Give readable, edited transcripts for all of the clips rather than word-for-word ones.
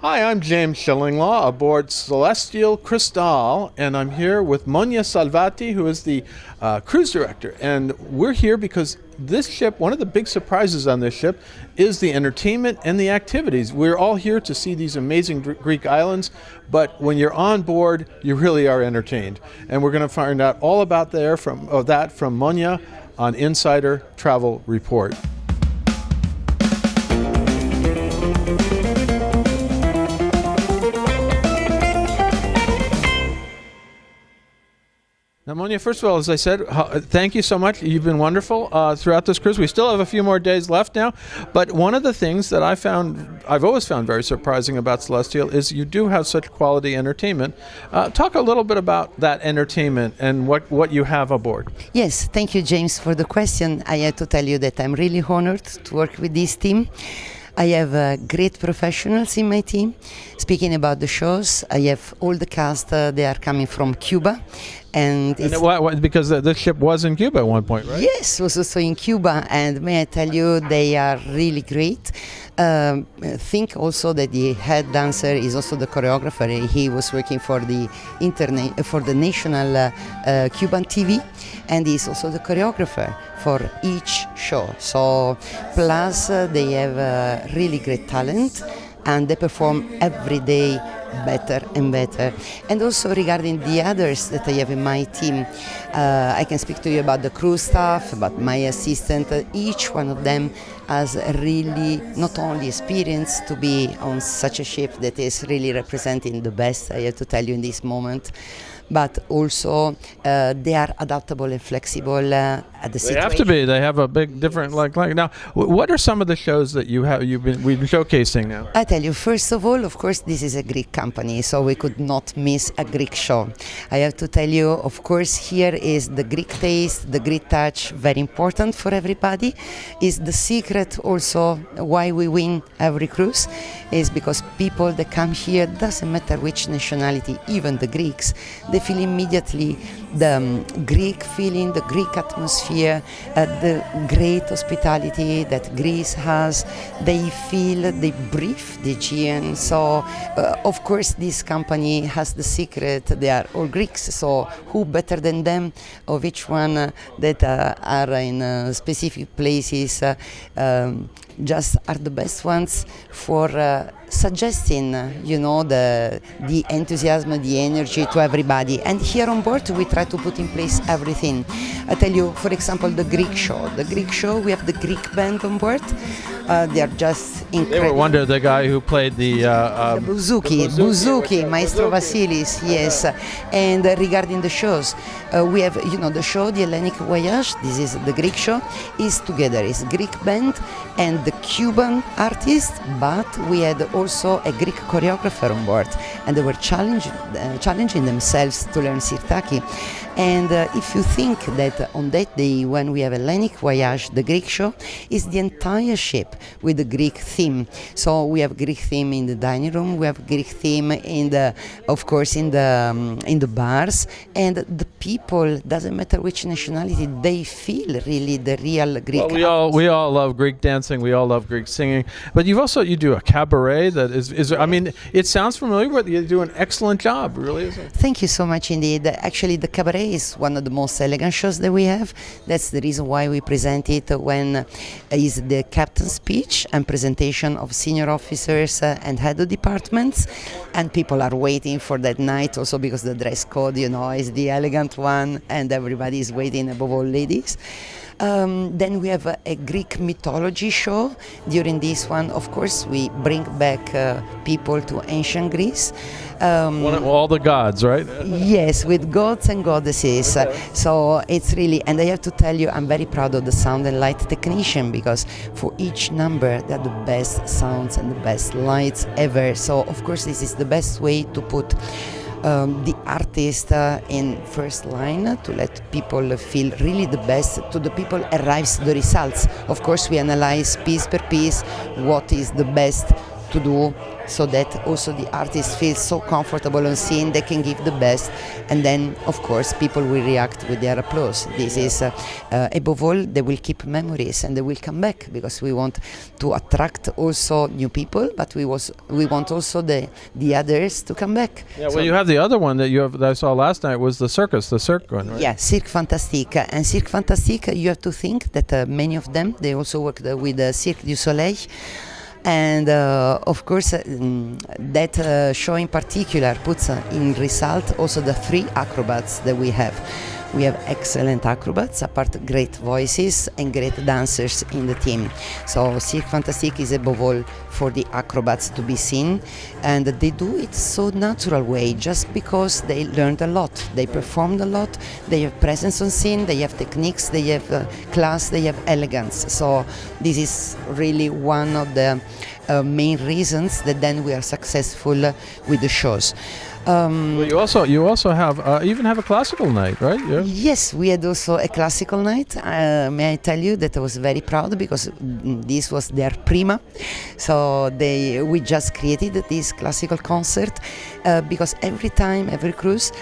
Hi, I'm James Schillinglaw aboard Celestial Crystal, and I'm here with Monia Salvati, who is the cruise director. And we're here because this ship, one of the big surprises on this ship, is the entertainment and the activities. We're all here to see these amazing Greek islands, but when you're on board, you really are entertained. And we're going to find out all about that from Monia on Insider Travel Report. Now, Monia, first of all, as I said, thank you so much. You've been wonderful throughout this cruise. We still have a few more days left now, but one of the things that I've always found very surprising about Celestyal is you do have such quality entertainment. Talk a little bit about that entertainment and what you have aboard. Yes, thank you, James, for the question. I have to tell you that I'm really honored to work with this team. I have great professionals in my team. Speaking about the shows, I have all the cast, they are coming from Cuba. Because the ship was in Cuba at one point, right? Yes, was also in Cuba, and may I tell you, they are really great. Think also that the head dancer is also the choreographer. He was working for the national Cuban TV, and he's also the choreographer for each show. So, plus they have really great talent, and they perform every day better and better. And also regarding the others that I have in my team, I can speak to you about the crew staff, about my assistant. Each one of them has really not only experience to be on such a ship that is really representing the best, I have to tell you in this moment, but also they are adaptable and flexible at the situation. They have to be. They have a big different like. Now, what are some of the shows that we've been showcasing now? I tell you, first of all, of course, this is a Greek company, so we could not miss a Greek show. I have to tell you, of course, here is the Greek taste, the Greek touch, very important for everybody. Is the secret also why we win every cruise is because people that come here, doesn't matter which nationality, even the Greeks, they feel immediately the Greek feeling, the Greek atmosphere, the great hospitality that Greece has. They feel, they breathe the Aegean. So, of course, this company has the secret. They are all Greeks. So, who better than them, of each one that are in specific places, just are the best ones for suggesting, the enthusiasm, the energy to everybody. And here on board, we try to put in place everything. I tell you, for example, the Greek show. The Greek show, we have the Greek band on board. They are just incredible. They were wonder the guy who played the Bouzouki, Maestro Vasilis, yes. And regarding the shows, we have, the show, the Hellenic Voyage, this is the Greek show, is together. It's Greek band and the Cuban artist, but we had also a Greek choreographer on board, and they were challenging themselves to learn Sirtaki. And if you think that on that day when we have Hellenic Voyage, the Greek show, is the entire ship with the Greek theme. So we have Greek theme in the dining room, we have Greek theme in the bars, and the people, doesn't matter which nationality, they feel really the real Greek. Well, we all love Greek dancing, we all love Greek singing, but you do a cabaret that is I mean, it sounds familiar, but you do an excellent job, really, isn't it? Thank you so much indeed. Actually, the cabaret is one of the most elegant shows that we have. That's the reason why we present it when is the captain's speech and presentation of senior officers and head of departments, and people are waiting for that night also because the dress code, is the elegant one, and everybody is waiting, above all ladies. Then we have a Greek mythology show. During this one, of course, we bring back people to ancient Greece. All the gods, right? Yes, with gods and goddesses. So it's really, and I have to tell you, I'm very proud of the sound and light technician, because for each number, they're the best sounds and the best lights ever. So, of course, this is the best way to put the artist in first line to let people feel really the best. To the people arrives the results. Of course, we analyze piece per piece what is the best to do so that also the artists feel so comfortable on scene, they can give the best, and then of course people will react with their applause. This is above all, they will keep memories and they will come back, because we want to attract also new people, but we want also the others to come back. Yeah, well, you have the other one that I saw last night was the Cirque one, right? Yeah, Cirque Fantastique. And Cirque Fantastique, you have to think that many of them, they also worked with Cirque du Soleil. And of course, that show in particular puts in result also the 3 acrobats that we have. We have excellent acrobats, apart great voices and great dancers in the team. So Cirque Fantastique is above all for the acrobats to be seen, and they do it so natural way, just because they learned a lot, they performed a lot, they have presence on scene, they have techniques, they have class, they have elegance. So this is really one of the main reasons that then we are successful with the shows. Well, you also have even have a classical night, right? Yeah. Yes, we had also a classical night. May I tell you that I was very proud, because this was their prima. So we just created this classical concert because every time, every cruise,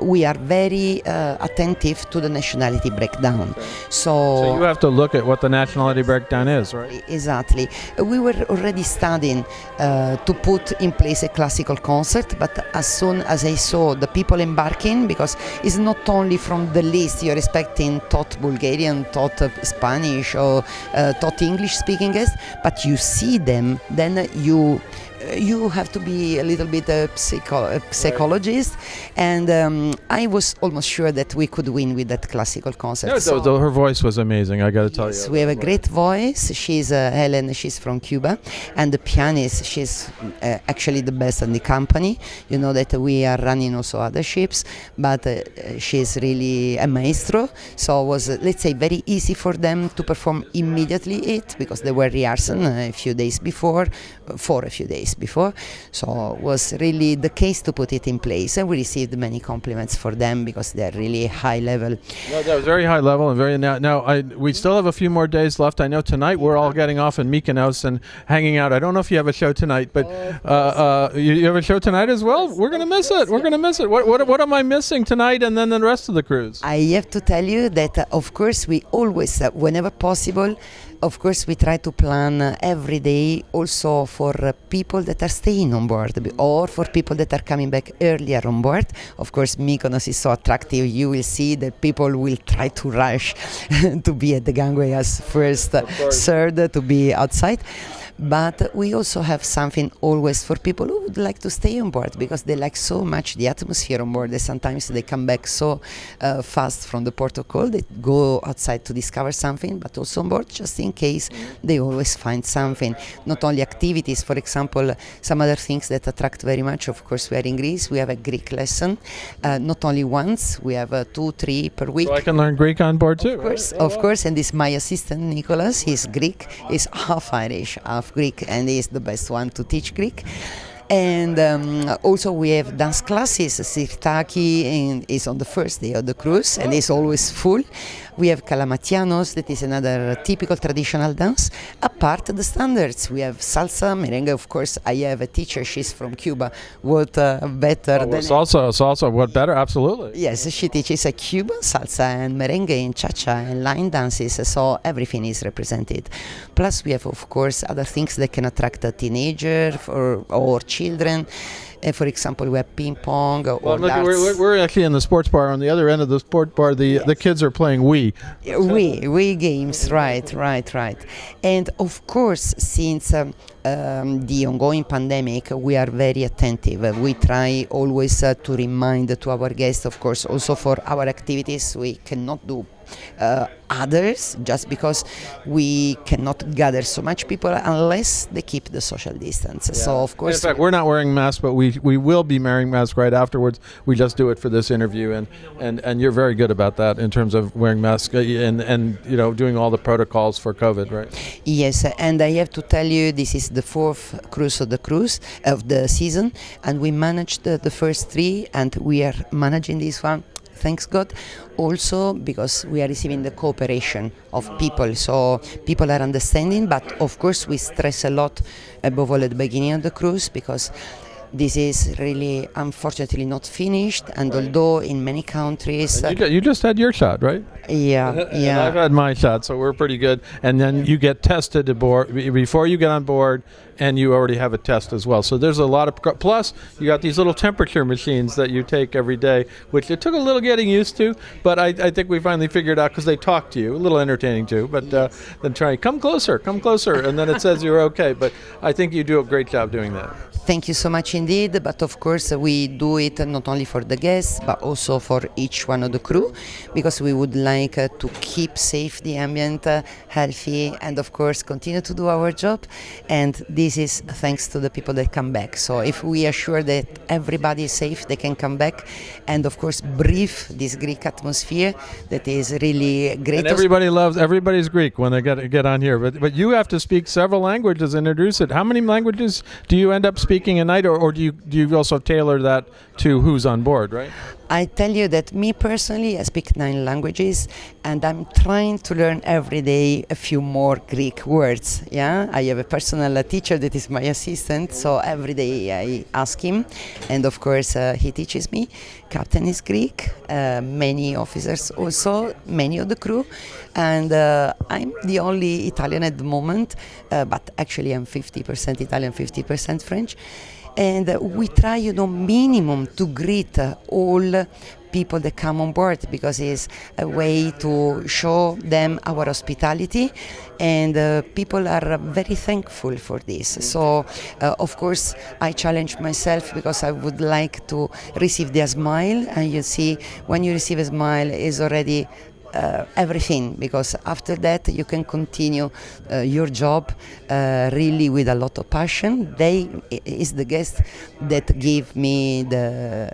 we are very attentive to the nationality breakdown. Okay. So you have to look at what the nationality breakdown is, right? Exactly. We were already studying to put in place a classical concert, but as soon as I saw the people embarking, because it's not only from the list you're expecting taught Bulgarian, taught Spanish, or taught English speaking guests, but you see them, then you have to be a little bit a psychologist, and I was almost sure that we could win with that classical concert. No, her voice was amazing, I got to tell you. Yes, we have a great voice. She's Helen, she's from Cuba, and the pianist, she's actually the best in the company. You know that we are running also other ships, but she's really a maestro, so it was, let's say, very easy for them to perform immediately because they were rehearsing a few days before, so it was really the case to put it in place, and we received many compliments for them because they're really high level. No, that was very high level, and very now we still have a few more days left. I know tonight we're all getting off in Mykonos and hanging out. I don't know if you have a show tonight, but you have a show tonight as well. We're gonna miss it. We're gonna miss it. What am I missing tonight, and then the rest of the cruise? I have to tell you that of course we always, whenever possible, of course we try to plan every day also for people that are staying on board, or for people that are coming back earlier on board. Of course, Mykonos is so attractive. You will see that people will try to rush to be at the gangway as first served to be outside. But we also have something always for people who would like to stay on board, because they like so much the atmosphere on board that sometimes they come back so fast from the port of call, they go outside to discover something, but also on board, just in case, they always find something. Not only activities, for example, some other things that attract very much. Of course, we are in Greece, we have a Greek lesson, not only once, we have 2, 3 per week. So I can learn Greek on board too. Of course, and this my assistant Nicholas, he's Greek, he's half Irish, half Greek, and he's the best one to teach Greek. And also we have dance classes. Sirtaki is on the first day of the cruise, and it's always full. We have Kalamatianos, that is another typical traditional dance. Apart the standards, we have salsa, merengue. Of course, I have a teacher, she's from Cuba. What better than salsa? What better? Absolutely. Yes, she teaches a Cuban salsa and merengue and cha-cha and line dances, so everything is represented. Plus, we have, of course, other things that can attract a teenager or children. For example, we have ping pong or darts. We're actually in the sports bar. On the other end of the sports bar, the kids are playing Wii. Wii games, right. And of course, since the ongoing pandemic, we are very attentive. We try always to remind to our guests, of course, also for our activities, we cannot do others, just because we cannot gather so much people unless they keep the social distance. Yeah. So of course, in fact, we're not wearing masks, but we will be wearing masks right afterwards. We just do it for this interview, and you're very good about that in terms of wearing masks and doing all the protocols for COVID, right? Yes, and I have to tell you, this is the 4th cruise of the season, and we managed the first 3, and we are managing this one thanks God. Also because we are receiving the cooperation of people, so people are understanding, but of course we stress a lot above all at the beginning of the cruise, because this is really unfortunately not finished, and although in many countries you just had your shot, right? yeah And I've had my shot, so we're pretty good. And then you get tested aboard before you get on board, and you already have a test as well. So there's a lot of plus you got these little temperature machines that you take every day, which it took a little getting used to, but I think we finally figured out, because they talk to you, a little entertaining too, but then try come closer, and then it says you're okay. But I think you do a great job doing that. Thank you so much indeed, but of course we do it not only for the guests but also for each one of the crew, because we would like to keep safe the ambient, healthy, and of course continue to do our job. And this is thanks to the people that come back. So if we are sure that everybody is safe, they can come back and of course breathe this Greek atmosphere that is really great. And everybody's Greek when they get on here, but you have to speak several languages and introduce it. How many languages do you end up speaking a night, or do you also tailor that to who's on board, right? I tell you that me personally, I speak 9 languages, and I'm trying to learn every day a few more Greek words. Yeah, I have a personal teacher that is my assistant, so every day I ask him, and of course he teaches me. Captain is Greek, many officers also, many of the crew, and I'm the only Italian at the moment, but actually I'm 50% Italian, 50% French. And we try, minimum to greet all people that come on board, because it's a way to show them our hospitality, and people are very thankful for this. So, of course, I challenge myself, because I would like to receive their smile, and you see, when you receive a smile, is already everything, because after that you can continue your job really with a lot of passion. They is the guest that give me the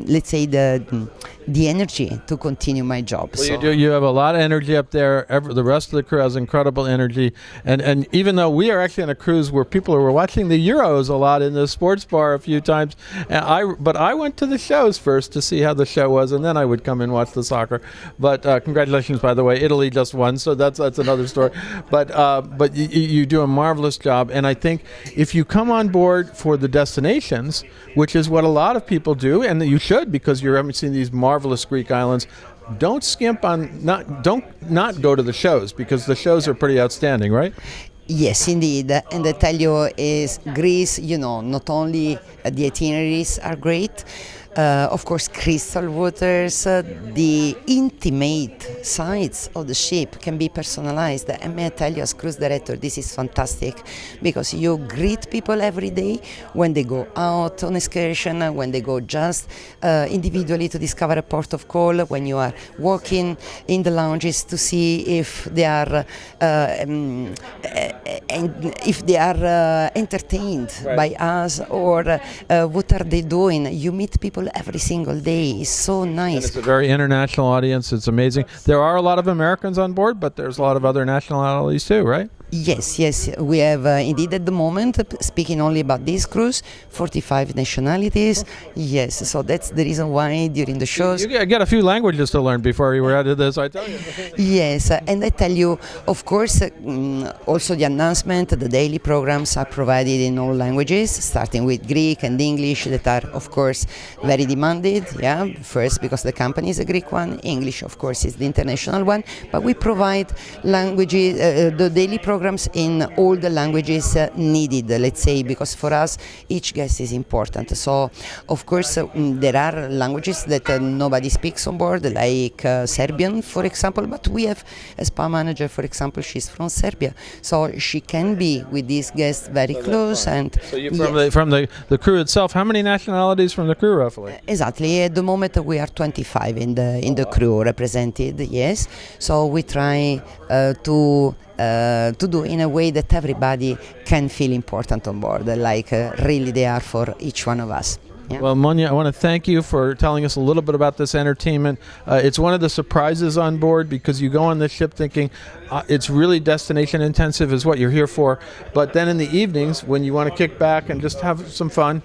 let's say the energy to continue my job. Well, so. You have a lot of energy up there. The rest of the crew has incredible energy, and even though we are actually on a cruise where people were watching the Euros a lot in the sports bar a few times, but I went to the shows first to see how the show was, and then I would come and watch the soccer. But congratulations, by the way, Italy just won, so that's another story. But you do a marvelous job, and I think if you come on board for the destinations, which is what a lot of people do, and you should, because you're seeing these marvelous Greek islands, don't skimp on not go to the shows, because the shows are pretty outstanding, right? Yes, indeed. And I tell you, is Greece, not only the itineraries are great, of course, crystal waters, the intimate sides of the ship can be personalized. And may I tell you, as cruise director, this is fantastic, because you greet people every day when they go out on excursion, when they go just individually to discover a port of call, when you are walking in the lounges to see if they are entertained by us, or what are they doing. You meet people every single day. It's so nice. And it's a very international audience. It's amazing. There are a lot of Americans on board, but there's a lot of other nationalities too, right? Yes. We have indeed at the moment, speaking only about this cruise, 45 nationalities. Yes, so that's the reason why during the shows... You get a few languages to learn before you were out of this, I tell you. Yes, and I tell you, of course, also the announcement, the daily programs are provided in all languages, starting with Greek and English, that are, of course, very demanded. Yeah, first because the company is a Greek one, English, of course, is the international one, but we provide languages, the daily programs in all the languages needed, let's say, because for us each guest is important. So of course there are languages that nobody speaks on board, like Serbian, for example, but we have a spa manager, for example, she's from Serbia, so she can be with these guests very close. And so you from the crew itself, how many nationalities from the crew roughly? Exactly, at the moment we are 25 in the crew represented. Yes, so we try to do in a way that everybody can feel important on board, like really they are for each one of us. Yeah. Well, Monia, I want to thank you for telling us a little bit about this entertainment. It's one of the surprises on board, because you go on the ship thinking, it's really destination intensive is what you're here for. But then in the evenings, when you want to kick back and just have some fun,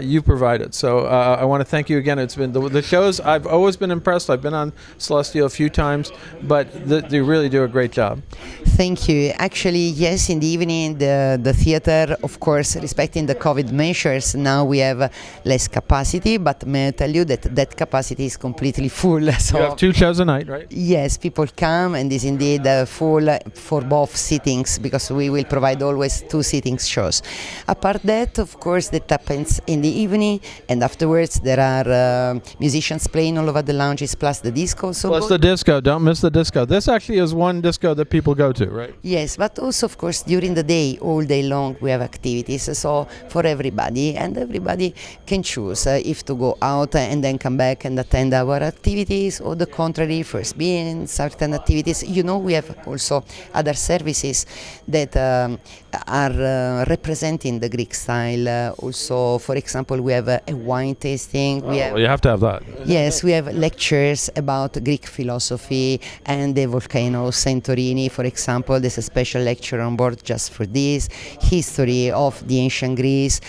you provide it. So I want to thank you again. It's been the shows. I've always been impressed. I've been on Celestyal a few times, but they really do a great job. Thank you. Actually, yes, in the evening, the theater, of course, respecting the COVID measures, now we have less capacity, but may I tell you that capacity is completely full. So You have 2 shows a night, right? yes, people come and is indeed full for both sittings, because we will provide always 2 sitting shows. Apart that, of course, that happens in the evening, and afterwards there are musicians playing all over the lounges, plus the disco. So Plus the disco. Don't miss the disco. This actually is one disco that people go to, right? yes, but also, of course, during the day, all day long, we have activities. So for everybody, and everybody can choose if to go out and then come back and attend our activities, or the contrary, first be in certain activities. You know, we have also other services that are representing the Greek style. Also, for example, we have a wine tasting. Well, you have to have that. Yes, we have lectures about Greek philosophy and the volcano Santorini, for example. There's a special lecture on board just for this. History of the ancient Greece.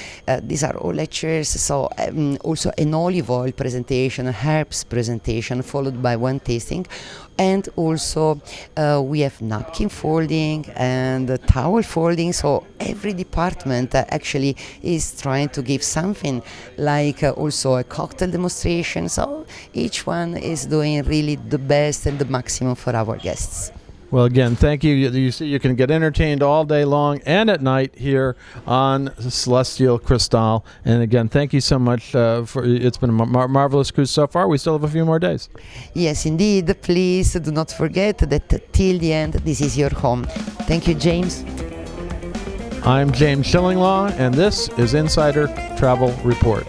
These are all lectures. So also an olive oil presentation, a herbs presentation, followed by one tasting. And also we have napkin folding and towel folding. So every department actually is trying to give something, like also a cocktail demonstration. So each one is doing really the best and the maximum for our guests. Well, again, thank you. You see, you can get entertained all day long and at night here on Celestyal Cristal. And again, thank you so much. It's been a marvelous cruise so far. We still have a few more days. Yes, indeed. Please do not forget that till the end, this is your home. Thank you, James. I'm James Shillinglaw, and this is Insider Travel Report.